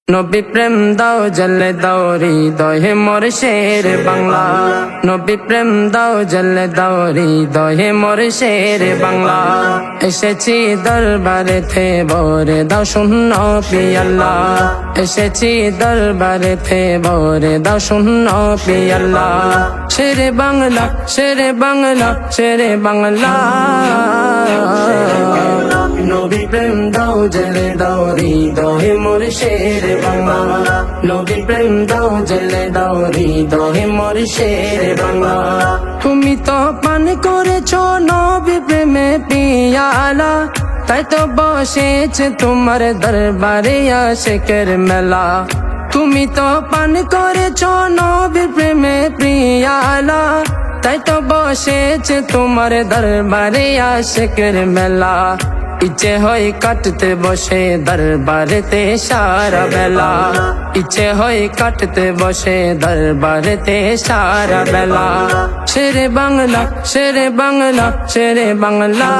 নবী প্রেম দাও জলে দাও হৃদয়ে মোর শের বাংলা। নবী প্রেম দাও জলে দাও হৃদয়ে মোর শের বাংলা। এসেছি দরবারে থে ভরে দাও শূন্য পিয়াল্লা। এসেছি দরবারে থে ভরে দাও শূন্য পিয়াল্লা। শেরে বাংলা শেরে বাংলা শেরে বাংলা। নবী প্রেম দাও জলে দাও হৃদয়ে মোর শের বাংলা। নবী প্রেম দাও জলে দাও হৃদয়ে মোর শের বাংলা। তুমি তো পান করেছো নবী প্রেমে পিয়ালা, তাই তো বসেছে তোমার দরবারে আশিকের মেলা। তুমি তো পান করেছো নবী প্রেমে পিয়ালা, তাই তো বসেছে তোমার দরবারে আশিকের মেলা। ইচ্ছে হয় কাটতে বসে দরবারেতে সারা বেলা। ইচ্ছে হয় কাটতে বসে দরবারেতে সারা বেলা। শেরে বাংলা শেরে বাংলা শেরে বাংলা।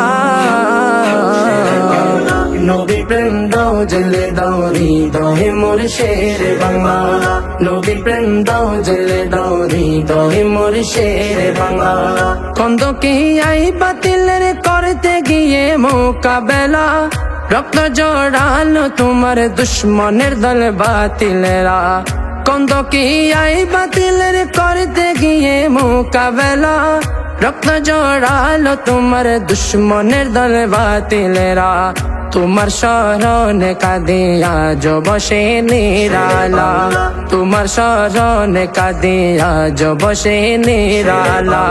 নবী প্রেম দাও জলে দাও হৃদয়ে মোর শের বাংলা। নবী প্রেম দাও জলে দাও হৃদয়ে মোর শের বাংলা। কন্দকে আই বাতিলের করতে গিয়ে মোকাবেলা, রক্ত জড়ালো তোমার দুশ্মনের দল বাতিলেরা। কন্দকে আই বাতিলের করতে গিয়ে মোকাবেলা, রক্ত জড়ালো তোমার দুশ্মনের দল বাতিলেরা। তোমার শরণে কাঁদে আজ বসে নিরালা। তোমার শরণে কাঁদে আজ বসে নিরালা।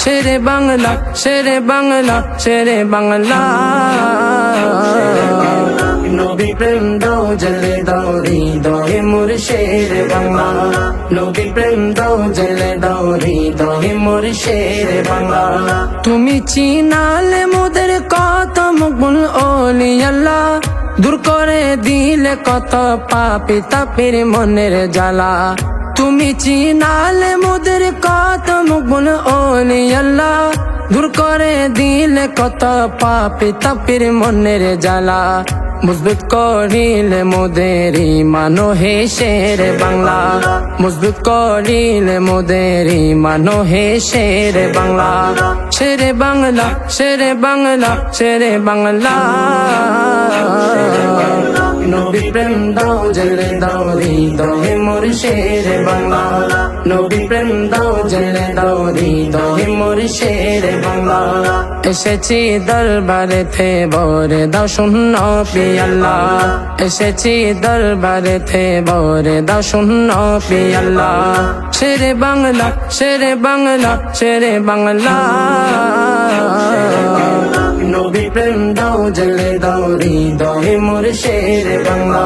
শেরে বাংলা শেরে বাংলা শেরে বাংলা। নবী প্রেম দাও জলে দাও হৃদয়ে মোর শের বাংলা। নবী প্রেম দাও জলে দাও হৃদয়ে মোর শের বাংলা। তুমি চিনালে মোদের কত মকবুল ওলি আল্লাহ, দূর করে দিলে কত পাপী তাপীর মনের জ্বালা। তুমি চিনালে মোদের কত মকবুল ওলি আল্লাহ, দূর করে দিলে কত পাপী তাপীর মনের জ্বালা। মজবুত করিলে মোদের ঈমান হে শের বাংলা। মজবুত করিলে মোদের ঈমান হে শের বাংলা। শেরে বাংলা শেরে বাংলা শেরে বাংলা। নবী প্রেম দাও জলে দাও হৃদয়ে মোর শের বাংলা। নবী প্রেম দাও জলে দাও হৃদয়ে মোর শের বাংলা। এসেছি দরবারে থে ভরে দাও শূন্য পিয়াল্লা। এসেছি দরবারে থে ভরে দাও শূন্য পিয়াল্লা। শেরে বাংলা শেরে বাংলা শেরে বাংলা। নবী প্রেম দাও জলে দাও হৃদয়ে মোর শের বাংলা।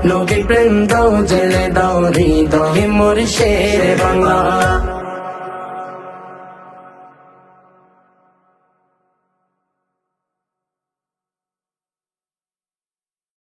নবী প্রেম দাও জলে দাও হৃদয়ে মোর শের বাংলা।